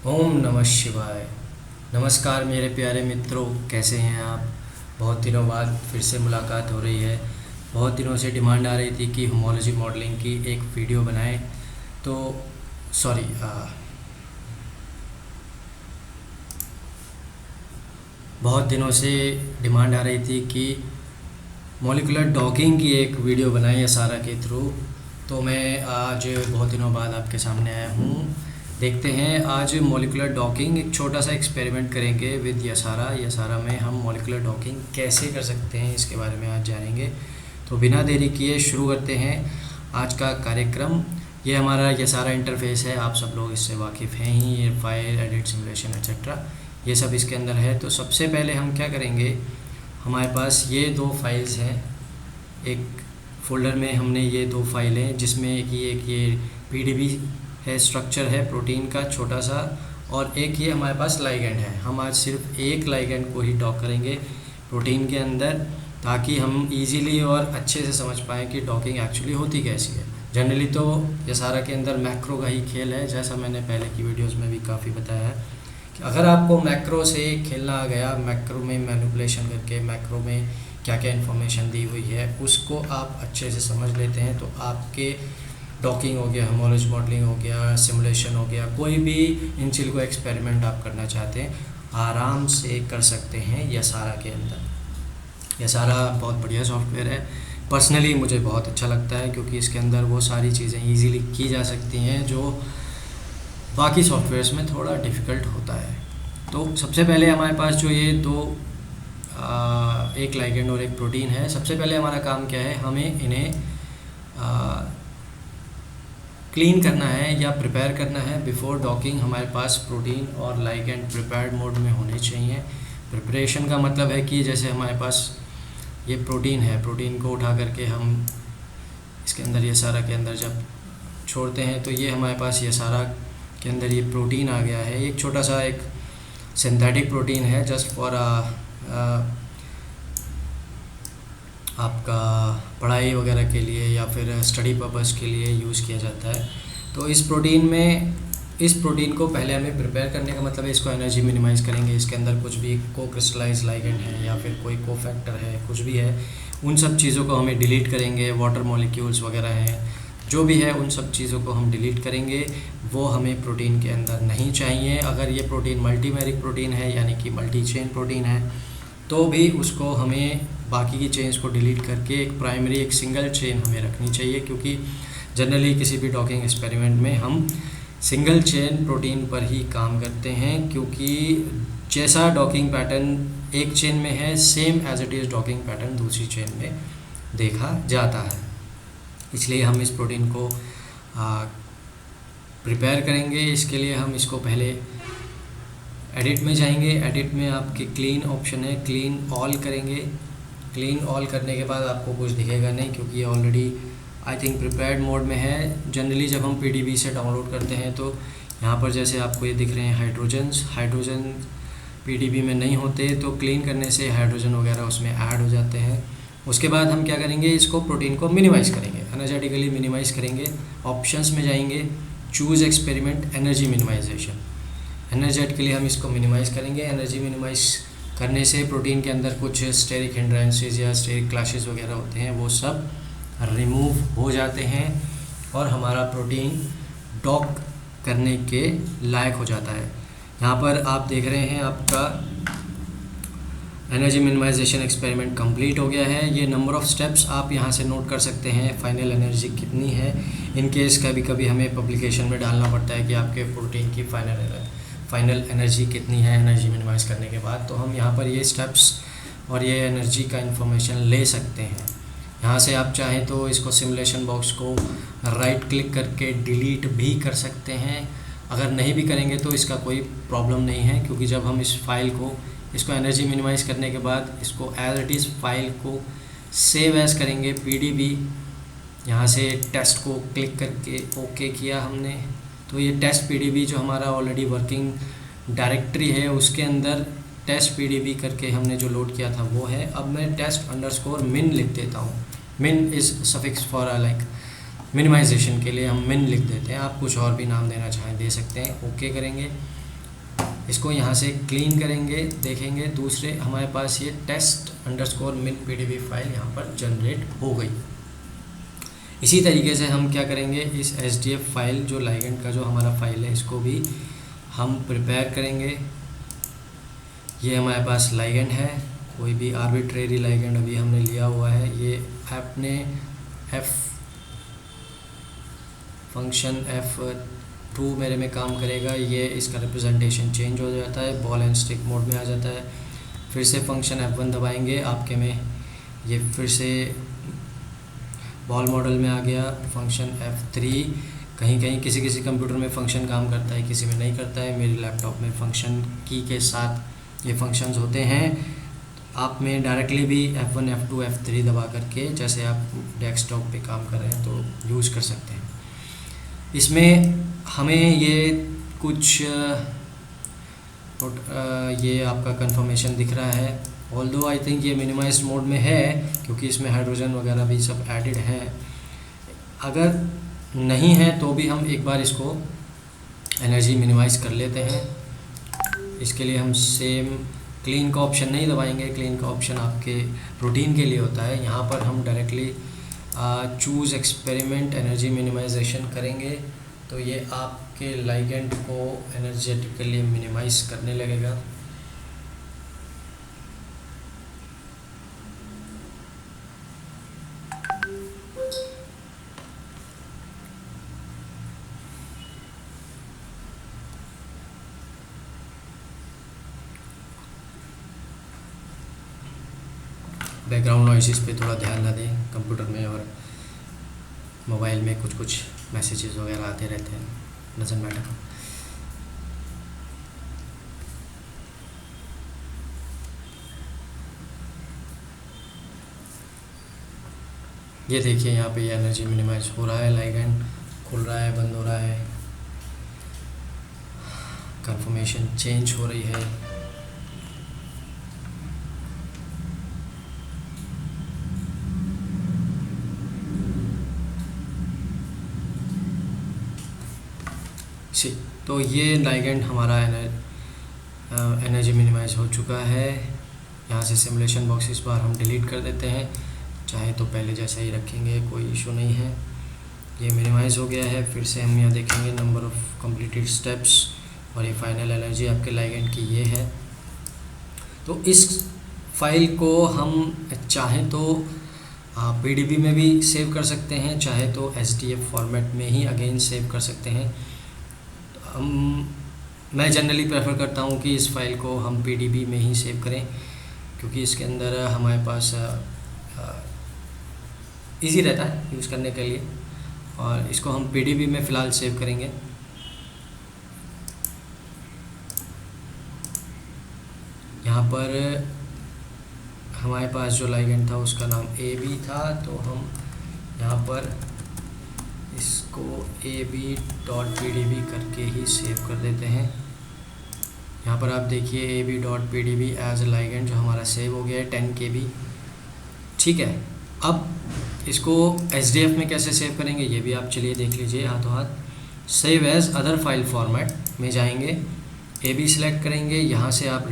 ओम नमः शिवाय। नमस्कार मेरे प्यारे मित्रों, कैसे हैं आप। बहुत दिनों बाद फिर से मुलाकात हो रही है। बहुत दिनों से डिमांड आ रही थी कि होमोलॉजी मॉडलिंग की एक वीडियो बनाएं। तो सॉरी, बहुत दिनों से डिमांड आ रही थी कि मॉलिकुलर डॉकिंग की एक वीडियो बनाएं यसारा के थ्रू। तो मैं आज बहुत दिनों बाद आपके सामने आया हूँ। देखते हैं, आज मॉलिकुलर डॉकिंग एक छोटा सा एक्सपेरिमेंट करेंगे विद यसारा। यसारा में हम मॉलिकुलर डॉकिंग कैसे कर सकते हैं इसके बारे में आज जानेंगे। तो बिना देरी किए शुरू करते हैं आज का कार्यक्रम। ये हमारा यसारा इंटरफेस है, आप सब लोग इससे वाकिफ़ हैं ही। ये फाइल, एडिट, सिमुलेशन एक्सेट्रा ये सब इसके अंदर है। तो सबसे पहले हम क्या करेंगे, हमारे पास ये दो फाइल्स हैं। एक फ़ोल्डर में हमने ये दो फाइलें, जिसमें एक ये पीडीबी है, स्ट्रक्चर है प्रोटीन का छोटा सा, और एक ये हमारे पास लाइगेंड है। हम आज सिर्फ एक लाइगेंड को ही डॉक करेंगे प्रोटीन के अंदर, ताकि हम इजीली और अच्छे से समझ पाएँ कि डॉकिंग एक्चुअली होती कैसी है। जनरली तो यसारा के अंदर मैक्रो का ही खेल है, जैसा मैंने पहले की वीडियोज़ में भी काफ़ी बताया है कि अगर आपको मैक्रो से खेलना आ गया, मैक्रो में मैनिपुलेशन करके मैक्रो में क्या क्या इन्फॉर्मेशन दी हुई है उसको आप अच्छे से समझ लेते हैं, तो आपके डॉकिंग हो गया, होमोलॉजी मॉडलिंग हो गया, सिमुलेशन हो गया, कोई भी इन चिल को एक्सपेरिमेंट आप करना चाहते हैं आराम से कर सकते हैं यसारा के अंदर। यसारा बहुत बढ़िया सॉफ्टवेयर है। पर्सनली मुझे बहुत अच्छा लगता है, क्योंकि इसके अंदर वो सारी चीज़ें ईजीली की जा सकती हैं जो बाकी सॉफ्टवेयर्स में थोड़ा डिफ़िकल्ट होता है। तो सबसे पहले हमारे पास जो ये दो एक लाइगेंड और एक प्रोटीन है। सबसे पहले हमारा काम क्या है, हमें इन्हें क्लीन करना है या प्रिपेयर करना है। बिफोर डॉकिंग हमारे पास प्रोटीन और लाइगेंड प्रिपेयर्ड मोड में होने चाहिए। प्रिपरेशन का मतलब है कि जैसे हमारे पास ये प्रोटीन है, प्रोटीन को उठा करके हम इसके अंदर यसारा के अंदर जब छोड़ते हैं तो ये हमारे पास यसारा के अंदर ये प्रोटीन आ गया है। एक छोटा सा एक सिंथेटिक प्रोटीन है, जस्ट फॉर आपका पढ़ाई वगैरह के लिए या फिर स्टडी पर्पस के लिए यूज़ किया जाता है। तो इस प्रोटीन को पहले हमें प्रिपेयर करने का मतलब है इसको एनर्जी मिनिमाइज़ करेंगे। इसके अंदर कुछ भी को क्रिस्टलाइज लाइगेंड है या फिर कोई को फैक्टर है, कुछ भी है, उन सब चीज़ों को हमें डिलीट करेंगे। वाटर मॉलिक्यूल्स वगैरह हैं, जो भी है, उन सब चीज़ों को हम डिलीट करेंगे। वो हमें प्रोटीन के अंदर नहीं चाहिए। अगर ये प्रोटीन मल्टीमेरिक प्रोटीन है यानी कि मल्टी चेन प्रोटीन है, तो भी उसको हमें बाकी की चेन्स को डिलीट करके एक प्राइमरी, एक सिंगल चेन हमें रखनी चाहिए, क्योंकि जनरली किसी भी डॉकिंग एक्सपेरिमेंट में हम सिंगल चेन प्रोटीन पर ही काम करते हैं, क्योंकि जैसा डॉकिंग पैटर्न एक चेन में है, same as it is docking pattern दूसरी चेन में देखा जाता है। इसलिए हम इस प्रोटीन को प्रिपेयर करेंगे। इसके लिए हम इसको पहले एडिट में जाएंगे। एडिट में आपके क्लीन ऑप्शन है, क्लीन ऑल करेंगे। क्लीन ऑल करने के बाद आपको कुछ दिखेगा नहीं, क्योंकि ये already I think prepared mode में है। जनरली जब हम पीडीबी से डाउनलोड करते हैं तो यहाँ पर जैसे आपको ये दिख रहे हैं हाइड्रोजन पीडीबी में नहीं होते, तो क्लीन करने से हाइड्रोजन वगैरह उसमें ऐड हो जाते हैं। उसके बाद हम क्या करेंगे, इसको प्रोटीन को मिनिमाइज़ करेंगे, एनर्जेटिकली मिनिमाइज़ करेंगे। ऑप्शंस में जाएंगे, choose experiment energy minimization. Energetically हम इसको मिनिमाइज़ करेंगे। एनर्जी मिनिमाइज़ करने से प्रोटीन के अंदर कुछ स्टेरिक हिंड्रेंसेस या स्टेरिक क्लैशेस वगैरह होते हैं, वो सब रिमूव हो जाते हैं और हमारा प्रोटीन डॉक करने के लायक हो जाता है। यहाँ पर आप देख रहे हैं आपका एनर्जी मिनिमाइजेशन एक्सपेरिमेंट कंप्लीट हो गया है। ये नंबर ऑफ़ स्टेप्स आप यहाँ से नोट कर सकते हैं, फाइनल एनर्जी कितनी है। इन केस कभी कभी हमें पब्लिकेशन में डालना पड़ता है कि आपके प्रोटीन की फाइनल एनर्जी कितनी है एनर्जी मिनिमाइज़ करने के बाद, तो हम यहाँ पर ये स्टेप्स और ये एनर्जी का इन्फॉर्मेशन ले सकते हैं। यहाँ से आप चाहें तो इसको सिमुलेशन बॉक्स को राइट क्लिक करके डिलीट भी कर सकते हैं। अगर नहीं भी करेंगे तो इसका कोई प्रॉब्लम नहीं है, क्योंकि जब हम इस फाइल को इसको एनर्जी मिनिमाइज़ करने के बाद इसको एज इट इज़ फाइल को सेव एज करेंगे पीडीबी। यहाँ से टेस्ट को क्लिक करके ओके किया हमने, तो ये टेस्ट पीडीबी जो हमारा ऑलरेडी वर्किंग डायरेक्टरी है उसके अंदर टेस्ट पीडीबी करके हमने जो लोड किया था वो है। अब मैं test_min लिख देता हूँ। min is suffix for like minimization के लिए हम min लिख देते हैं। आप कुछ और भी नाम देना चाहें दे सकते हैं। ओके करेंगे। इसको यहाँ से क्लीन करेंगे, देखेंगे दूसरे हमारे पास ये test_min pdb फाइल यहाँ पर जनरेट हो गई। इसी तरीके से हम क्या करेंगे, इस SDF फाइल जो लाइगेंड का जो हमारा फाइल है इसको भी हम प्रिपेयर करेंगे। ये हमारे पास लाइगेंड है, कोई भी आर्बिट्रेरी लाइगेंड अभी हमने लिया हुआ है। ये अपने फंक्शन F2 मेरे में काम करेगा। ये इसका रिप्रेजेंटेशन चेंज हो जाता है, बॉल एंड स्टिक मोड में आ जाता है। फिर से फंक्शन F1 दबाएंगे, आपके में ये फिर से बॉल मॉडल में आ गया। फंक्शन F3 कहीं कहीं किसी किसी कंप्यूटर में फ़ंक्शन काम करता है, किसी में नहीं करता है। मेरे लैपटॉप में फ़ंक्शन की के साथ ये फंक्शंस होते हैं। आप में डायरेक्टली भी F1 F2 F3 दबा करके, जैसे आप डेस्कटॉप पे काम कर रहे हैं तो यूज़ कर सकते हैं। इसमें हमें ये कुछ ये आपका कंफर्मेशन दिख रहा है। ऑल्दो आई थिंक ये मिनिमाइज्ड मोड में है, क्योंकि इसमें हाइड्रोजन वगैरह भी सब एडिड है। अगर नहीं है तो भी हम एक बार इसको एनर्जी मिनिमाइज कर लेते हैं। इसके लिए हम सेम क्लीन का ऑप्शन नहीं दबाएंगे। क्लीन का ऑप्शन आपके रूटीन के लिए होता है। यहाँ पर हम directly choose experiment energy minimization करेंगे तो ये आपके लाइगेंड को एनर्जेटिकली मिनिमाइज करने लगेगा। बैकग्राउंड नॉइसेस पे थोड़ा ध्यान ना दें। कंप्यूटर में और मोबाइल में कुछ कुछ मैसेजेस वगैरह आते रहते हैं, डजंट मैटर। ये देखिए यहाँ पे ये एनर्जी मिनिमाइज हो रहा है, लाइगेंड खुल रहा है, बंद हो रहा है, कंफर्मेशन चेंज हो रही है। तो ये लाइगेंड हमारा एनर्जी मिनिमाइज हो चुका है। यहाँ से सिमुलेशन बॉक्स इस बार हम डिलीट कर देते हैं, चाहे तो पहले जैसा ही रखेंगे, कोई इशू नहीं है। ये मिनिमाइज हो गया है। फिर से हम यहाँ देखेंगे नंबर ऑफ़ कंप्लीटेड स्टेप्स और ये फाइनल एनर्जी आपके लाइगेंड की ये है। तो इस फाइल को हम चाहे तो PDB में भी सेव कर सकते हैं, चाहे तो SDF फॉर्मेट में ही अगेन सेव कर सकते हैं। मैं जनरली प्रेफर करता हूँ कि इस फाइल को हम PDB में ही सेव करें, क्योंकि इसके अंदर हमारे पास इजी रहता है यूज़ करने के लिए। और इसको हम PDB में फ़िलहाल सेव करेंगे। यहाँ पर हमारे पास जो लाइगेंड था उसका नाम AB था, तो हम यहाँ पर इसको ab.pdb करके ही सेव कर देते हैं। यहाँ पर आप देखिए ab.pdb एज ए लाइगेंड जो हमारा सेव हो गया है 10 KB। ठीक है, अब इसको SDF में कैसे सेव करेंगे ये भी आप चलिए देख लीजिए हाथों हाथ। Save as other file format में जाएंगे, AB सेलेक्ट करेंगे, यहाँ से आप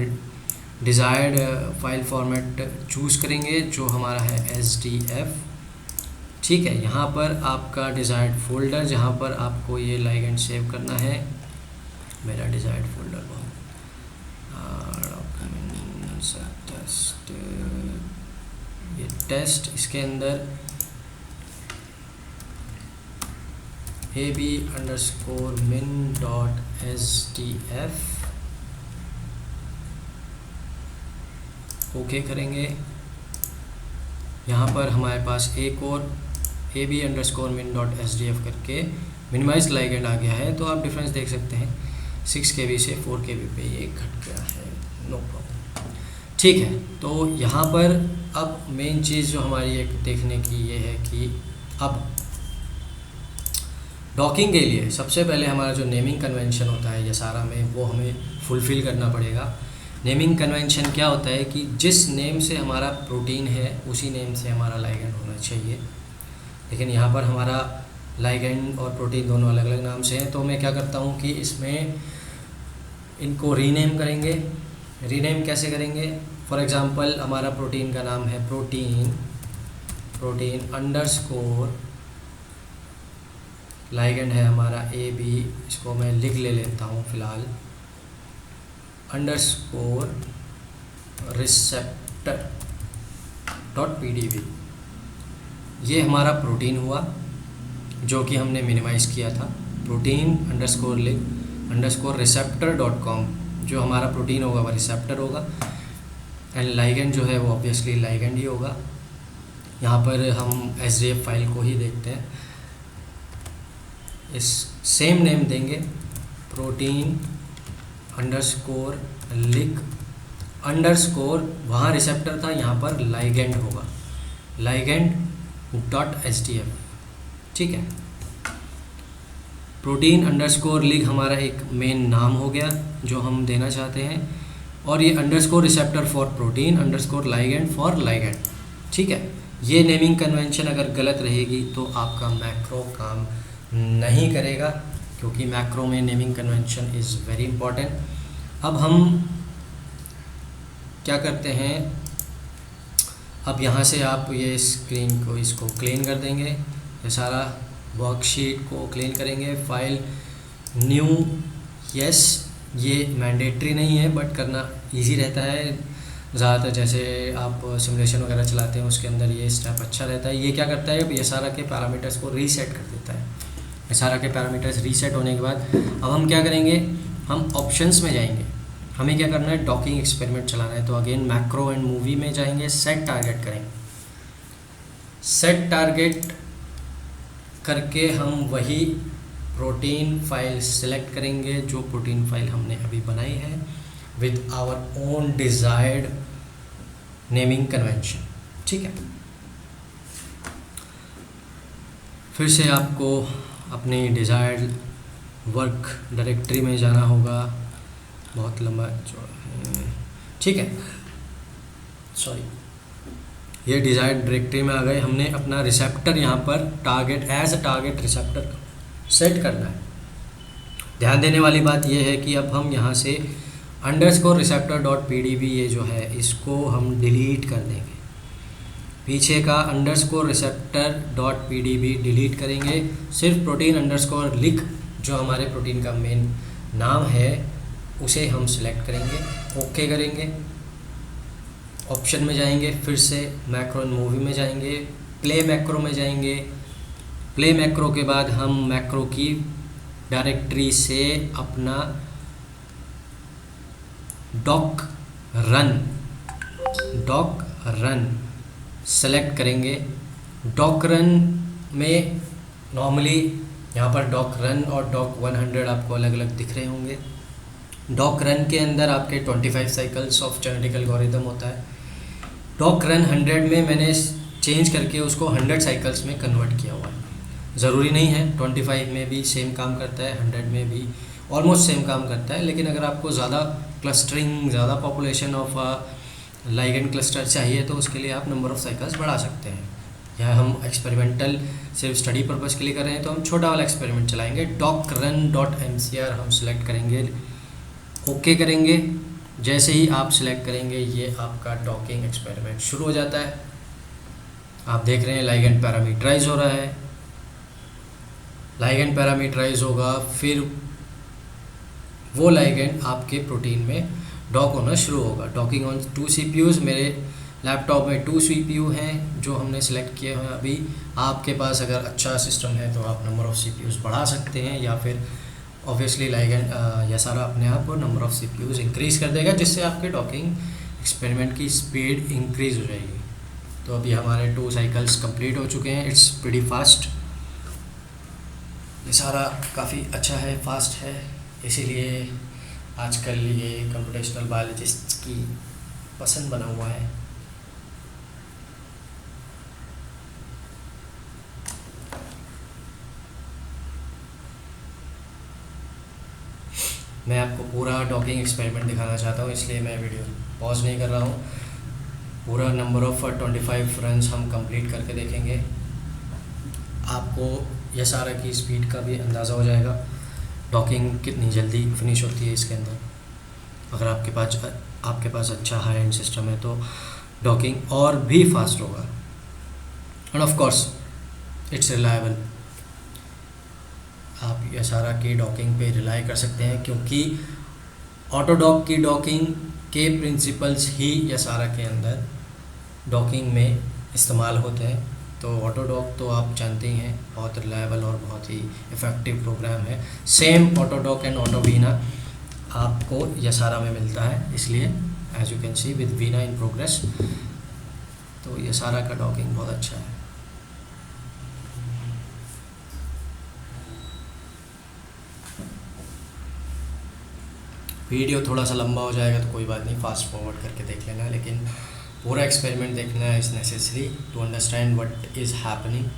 डिज़ायर्ड फाइल फॉर्मेट चूज़ करेंगे जो हमारा है SDF। ठीक है, यहाँ पर आपका डिज़ायर्ड फ़ोल्डर जहाँ पर आपको ये लाइगेंड सेव करना है, मेरा डिज़ायर्ड फ़ोल्डर डॉक्यूमेंट्स टेस्ट, ये टेस्ट, इसके अंदर ab_min.sdf ओके करेंगे। यहाँ पर हमारे पास एक और ab_min.sdf करके मिनिमाइज लाइगेंड आ गया है। तो आप डिफरेंस देख सकते हैं, 6 KB से 4 KB पे ये घट गया है, नो प्रॉब्लम। ठीक है, तो यहाँ पर अब मेन चीज़ जो हमारी एक देखने की ये है कि अब डॉकिंग के लिए सबसे पहले हमारा जो नेमिंग कन्वेंशन होता है ये सारा में, वो हमें फुलफ़िल करना पड़ेगा। नेमिंग कन्वेंशन क्या होता है कि जिस नेम से हमारा प्रोटीन है उसी नेम से हमारा लाइगेंड होना चाहिए। लेकिन यहाँ पर हमारा लाइगेंड और प्रोटीन दोनों अलग अलग नाम से हैं, तो मैं क्या करता हूँ कि इसमें इनको रीनेम करेंगे। रीनेम कैसे करेंगे? फॉर एग्ज़ाम्पल हमारा प्रोटीन का नाम है प्रोटीन अंडरस्कोर लाइगेंड है हमारा AB, इसको मैं लिख लेता हूँ फ़िलहाल, अंडरस्कोर रिसेप्टर .pdb। ये हमारा प्रोटीन हुआ जो कि हमने मिनिमाइज़ किया था। प्रोटीन अंडरस्कोर रिसेप्टर.com, जो हमारा प्रोटीन होगा वो रिसेप्टर होगा, एंड लाइगेंड जो है वो ऑब्वियसली लाइगेंड ही होगा। यहाँ पर हम SDF फाइल को ही देखते हैं, इस सेम नेम देंगे, प्रोटीन अंडरस्कोर लिक अंडरस्कोर, वहाँ रिसेप्टर था, यहाँ पर लाइगेंड होगा, ligand.hdf। ठीक है, प्रोटीन अंडरस्कोर लिग हमारा एक मेन नाम हो गया जो हम देना चाहते हैं, और ये underscore receptor for protein underscore ligand for ligand. ठीक है, ये नेमिंग कन्वेंशन अगर गलत रहेगी तो आपका मैक्रो काम नहीं करेगा, क्योंकि मैक्रो में naming convention is very important. अब हम क्या करते हैं, अब यहाँ से आप ये स्क्रीन को इसको क्लीन कर देंगे, ये सारा वर्कशीट को क्लीन करेंगे। फाइल न्यू, यस, ये मैंडेटरी नहीं है बट करना इजी रहता है ज़्यादातर, जैसे आप सिमुलेशन वगैरह चलाते हैं उसके अंदर ये स्टेप अच्छा रहता है। ये क्या करता है, ये सारा के पैरामीटर्स को रीसेट कर देता है। ये सारा के पैरामीटर्स रीसेट होने के बाद अब हम क्या करेंगे, हम ऑप्शंस में जाएंगे। हमें क्या करना है, डॉकिंग एक्सपेरिमेंट चलाना है, तो अगेन मैक्रो एंड मूवी में जाएंगे, सेट टारगेट करेंगे। सेट टारगेट करके हम वही प्रोटीन फाइल सेलेक्ट करेंगे जो प्रोटीन फाइल हमने अभी बनाई है with our own desired naming convention. ठीक है, फिर से आपको अपनी डिज़ायर्ड वर्क डायरेक्टरी में जाना होगा, बहुत लंबा है। ठीक है, सॉरी, ये डिज़ायर्ड डायरेक्टरी में आ गए। हमने अपना रिसेप्टर यहाँ पर target as a target receptor set करना है। ध्यान देने वाली बात यह है कि अब हम यहाँ से अंडरस्कोर रिसेप्टर.pdb ये जो है इसको हम डिलीट कर देंगे, पीछे का अंडरस्कोर रिसेप्टर.pdb डिलीट करेंगे। सिर्फ प्रोटीन अंडरस्कोर लिक जो हमारे प्रोटीन का मेन नाम है उसे हम सिलेक्ट करेंगे, ओके करेंगे, ऑप्शन में जाएंगे, फिर से मैक्रो एंड मूवी में जाएंगे, प्ले मैक्रो में जाएंगे। प्ले मैक्रो के बाद हम मैक्रो की डायरेक्टरी से अपना डॉक रन सेलेक्ट करेंगे। डॉक रन में नॉर्मली यहाँ पर डॉक रन और डॉक 100 आपको अलग अलग दिख रहे होंगे। डॉक रन के अंदर आपके 25 साइकिल्स ऑफ जेनेटिक एल्गोरिथम होता है। डॉक रन 100 में मैंने चेंज करके उसको 100 साइकिल्स में कन्वर्ट किया हुआ है। ज़रूरी नहीं है 25 में भी सेम काम करता है, 100 में भी ऑलमोस्ट सेम काम करता है, लेकिन अगर आपको ज़्यादा क्लस्टरिंग, ज़्यादा पॉपुलेशन ऑफ लाइगेंड क्लस्टर चाहिए तो उसके लिए आप नंबर ऑफ़ साइकिल्स बढ़ा सकते हैं। या हम एक्सपेरिमेंटल सिर्फ स्टडी पर्पज़ के लिए कर रहे हैं तो हम छोटा वाला एक्सपेरिमेंट चलाएंगे। docrun.mcr हम सिलेक्ट करेंगे, ओके करेंगे। जैसे ही आप सिलेक्ट करेंगे ये आपका डॉकिंग एक्सपेरिमेंट शुरू हो जाता है। आप देख रहे हैं लाइगेंड पैरामीटराइज हो रहा है। लाइगेंड पैरामीटराइज होगा, फिर वो लाइगेंड आपके प्रोटीन में डॉक होना शुरू होगा। डॉकिंग ऑन 2 CPUs, मेरे लैपटॉप में 2 CPU हैं जो हमने सेलेक्ट किए हैं अभी। आपके पास अगर अच्छा सिस्टम है तो आप नंबर ऑफ़ CPUs बढ़ा सकते हैं, या फिर ऑब्वियसली लाइगेंड या सारा अपने आप नंबर ऑफ़ CPUs इंक्रीज़ कर देगा, जिससे आपके डॉकिंग एक्सपेरिमेंट की स्पीड इंक्रीज़ हो जाएगी। तो अभी हमारे 2 साइकिल्स कंप्लीट हो चुके हैं। इट्स प्रीटी फास्ट, ये सारा काफ़ी अच्छा है, फास्ट है, इसीलिए आजकल ये कंप्यूटेशनल बायोलॉजिस्ट की पसंद बना हुआ है। मैं आपको पूरा डॉकिंग एक्सपेरिमेंट दिखाना चाहता हूँ, इसलिए मैं वीडियो पॉज नहीं कर रहा हूँ। पूरा नंबर ऑफ़ 25 रन्स हम कंप्लीट करके देखेंगे। आपको यह सारा की स्पीड का भी अंदाज़ा हो जाएगा, डॉकिंग कितनी जल्दी फिनिश होती है इसके अंदर। अगर आपके पास अच्छा हाई एंड सिस्टम है तो डॉकिंग और भी फास्ट होगा। End of course it's reliable. आप यसारा की डॉकिंग पे रिलाई कर सकते हैं, क्योंकि ऑटोडॉक की डॉकिंग के प्रिंसिपल्स ही यसारा के अंदर डॉकिंग में इस्तेमाल होते हैं। तो ऑटोडॉक तो आप जानते ही हैं, बहुत रिलायबल और बहुत ही इफ़ेक्टिव प्रोग्राम है। सेम ऑटोडॉक एंड ऑटोवीना आपको यसारा में मिलता है, इसलिए as you can see with Vina in progress, तो यसारा का डॉकिंग बहुत अच्छा है। वीडियो थोड़ा सा लंबा हो जाएगा तो कोई बात नहीं, फास्ट फॉरवर्ड करके देख लेना, लेकिन पूरा एक्सपेरिमेंट देखना is necessary to understand what is happening.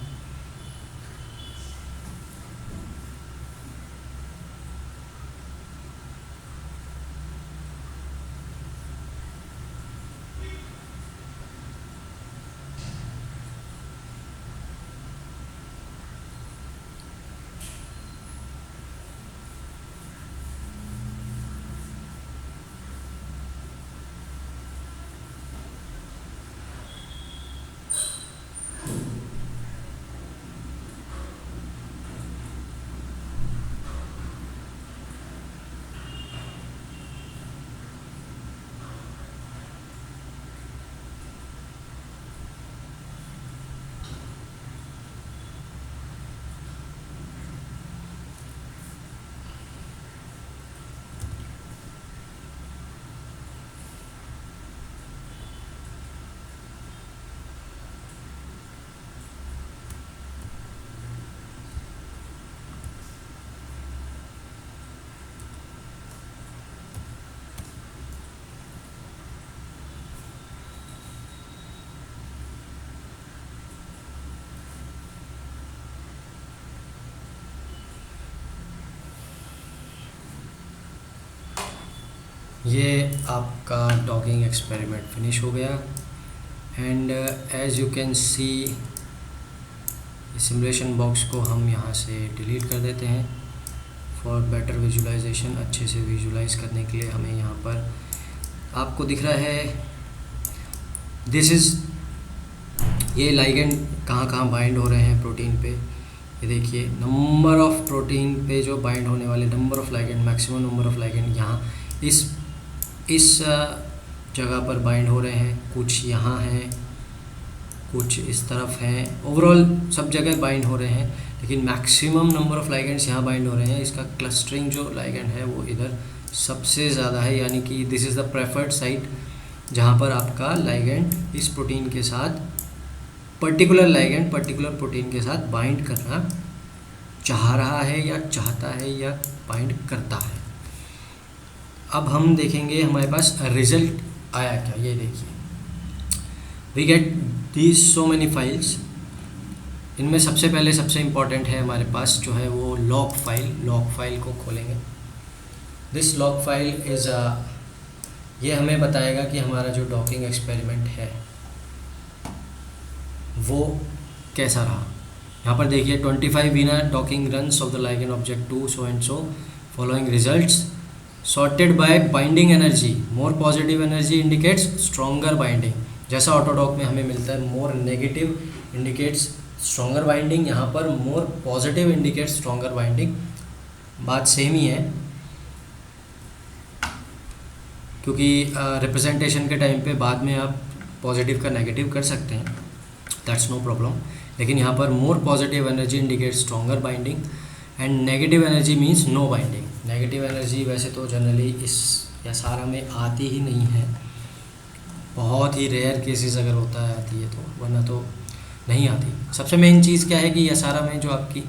ये आपका डॉकिंग एक्सपेरिमेंट फिनिश हो गया। And as you can see simulation box को हम यहाँ से डिलीट कर देते हैं फॉर बेटर विजुलाइजेशन। अच्छे से विजुलाइज करने के लिए हमें यहाँ पर आपको दिख रहा है दिस इज़ ये लाइगेंड कहाँ बाइंड हो रहे हैं प्रोटीन पे। ये देखिए नंबर ऑफ़ प्रोटीन पे जो बाइंड होने वाले number of ligand, maximum number of ligand यहाँ इस जगह पर बाइंड हो रहे हैं। कुछ यहाँ हैं, कुछ इस तरफ हैं, ओवरऑल सब जगह बाइंड हो रहे हैं, लेकिन मैक्सिमम नंबर ऑफ़ लाइगेंड्स यहाँ बाइंड हो रहे हैं। इसका क्लस्टरिंग जो लाइगेंड है वो इधर सबसे ज़्यादा है, यानी कि this is the preferred site जहाँ पर आपका लाइगेंड इस प्रोटीन के साथ पर्टिकुलर लाइगेंड पर्टिकुलर प्रोटीन के साथ बाइंड करना चाह रहा है या चाहता है या बाइंड करता है। अब हम देखेंगे हमारे पास रिजल्ट आया क्या। ये देखिए we get these so many files. इनमें सबसे पहले सबसे इम्पॉर्टेंट है हमारे पास जो है वो लॉग फाइल को खोलेंगे। दिस लॉग फाइल इज़ ये हमें बताएगा कि हमारा जो डॉकिंग एक्सपेरिमेंट है वो कैसा रहा। यहाँ पर देखिए 25 Veena docking runs off the ligand object 2 so and so following results sorted bye binding energy. More positive energy indicates stronger binding. जैसा ऑटोडॉक में हमें मिलता है more negative indicates stronger binding, यहाँ पर more positive indicates stronger binding. बात same ही है, क्योंकि रिप्रेजेंटेशन के टाइम पे बाद में आप पॉजिटिव का नेगेटिव कर सकते हैं, दैट्स नो प्रॉब्लम। लेकिन यहाँ पर more positive energy indicates stronger binding and negative energy means no binding. Negative energy वैसे तो जनरली इस यसारा में आती ही नहीं है, बहुत ही रेयर केसेस अगर होता है आती है तो, वरना तो नहीं आती। सबसे मेन चीज़ क्या है कि यसारा में जो आपकी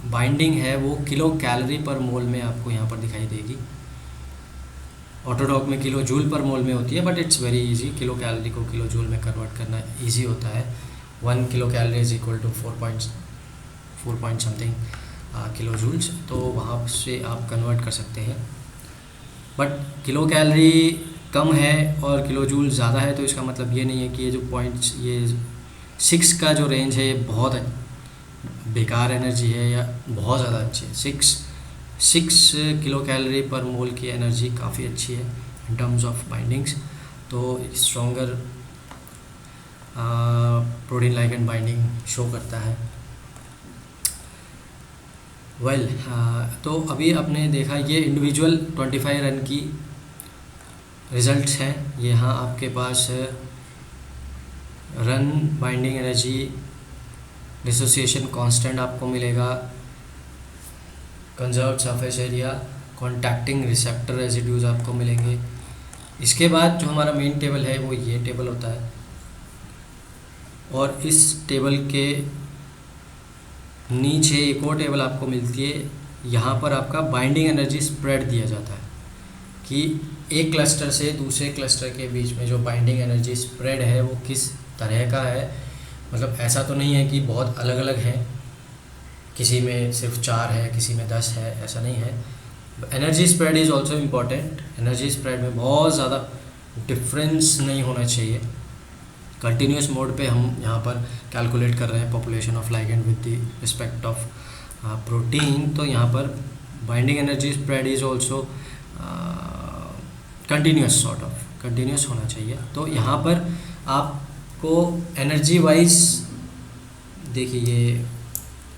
बाइंडिंग है वो किलो कैलोरी पर मोल में आपको यहाँ पर दिखाई देगी। ऑटोडॉक में किलो जूल पर मोल में होती है, but it's very easy. Kilo calorie को किलो जूल में कन्वर्ट करना इजी होता है। 1 kilo calorie is equal to 4 point something kilo joules, तो वहाँ से आप कन्वर्ट कर सकते हैं। बट किलो कैलोरी कम है और किलो जूल ज़्यादा है तो इसका मतलब ये नहीं है कि ये जो पॉइंट्स ये 6 का जो रेंज है ये बहुत बेकार एनर्जी है या बहुत ज़्यादा अच्छी है। 6 किलो कैलोरी पर मोल की एनर्जी काफ़ी अच्छी है इन टर्म्स ऑफ बाइंडिंग्स। तो stronger protein ligand binding show करता है। तो अभी आपने देखा ये इंडिविजुअल 25 रन की रिजल्ट्स हैं। यहाँ आपके पास run binding energy dissociation constant आपको मिलेगा, conserved surface area, contacting receptor residues आपको मिलेंगे। इसके बाद जो हमारा मेन टेबल है वो ये टेबल होता है, और इस टेबल के नीचे एक और टेबल आपको मिलती है। यहाँ पर आपका बाइंडिंग एनर्जी स्प्रेड दिया जाता है कि एक क्लस्टर से दूसरे क्लस्टर के बीच में जो बाइंडिंग एनर्जी स्प्रेड है वो किस तरह का है। मतलब ऐसा तो नहीं है कि बहुत अलग अलग हैं, किसी में सिर्फ 4 है, किसी में 10 है, ऐसा नहीं है। Energy spread is also important. Energy spread में बहुत ज़्यादा डिफरेंस नहीं होना चाहिए। कंटिन्यूस मोड पे हम यहाँ पर कैलकुलेट कर रहे हैं population of ligand with the respect of protein. तो यहाँ पर binding energy spread is also continuous, sort of continuous होना चाहिए। तो यहाँ पर आपको एनर्जी वाइज देखिए ये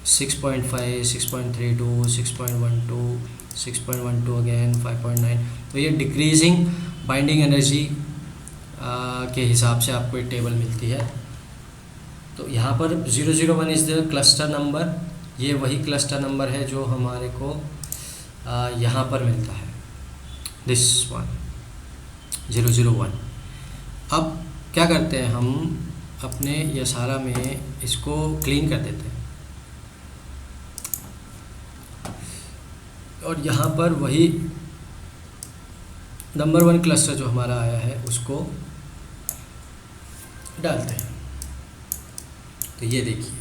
6.5, 6.32, 6.12, 6.12 अगेन 5.9। तो ये डिक्रीजिंग बाइंडिंग एनर्जी के हिसाब से आपको एक टेबल मिलती है। तो यहाँ पर 001 इज़ द क्लस्टर नंबर। ये वही क्लस्टर नंबर है जो हमारे को यहाँ पर मिलता है, दिस वन 001। अब क्या करते हैं हम अपने यसारा में इसको क्लीन कर देते हैं, और यहाँ पर वही नंबर 1 क्लस्टर जो हमारा आया है उसको डालते हैं। तो ये देखिए,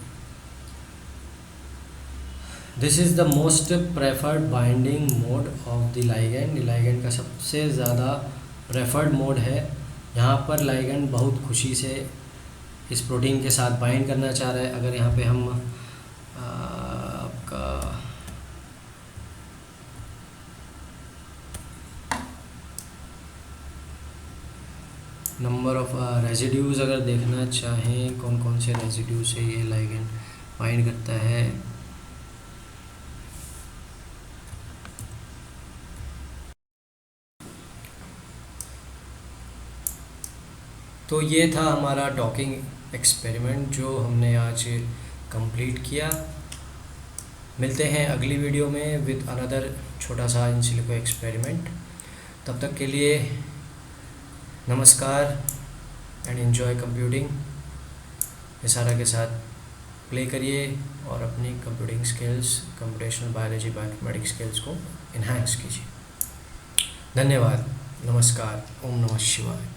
this is the most preferred binding mode of the ligand. Ligand का सबसे ज़्यादा प्रेफर्ड मोड है। यहाँ पर लाइगेंड बहुत खुशी से इस प्रोटीन के साथ बाइंड करना चाह रहा है। अगर यहाँ पे हम आपका नंबर ऑफ रेजिड्यूज़ अगर देखना चाहें, कौन कौन से रेजिड्यू से ये लाइगेंड बाइंड करता है, तो ये था हमारा डॉकिंग एक्सपेरिमेंट जो हमने आज कंप्लीट किया। मिलते हैं अगली वीडियो में विद अनदर छोटा सा इन सिलिको एक्सपेरिमेंट। तब तक के लिए नमस्कार एंड एंजॉय कंप्यूटिंग। यसारा के साथ प्ले करिए और अपनी computing skills, computational biology, bioinformatics skills को इन्हांस कीजिए। धन्यवाद, नमस्कार, ओम नमः शिवाय।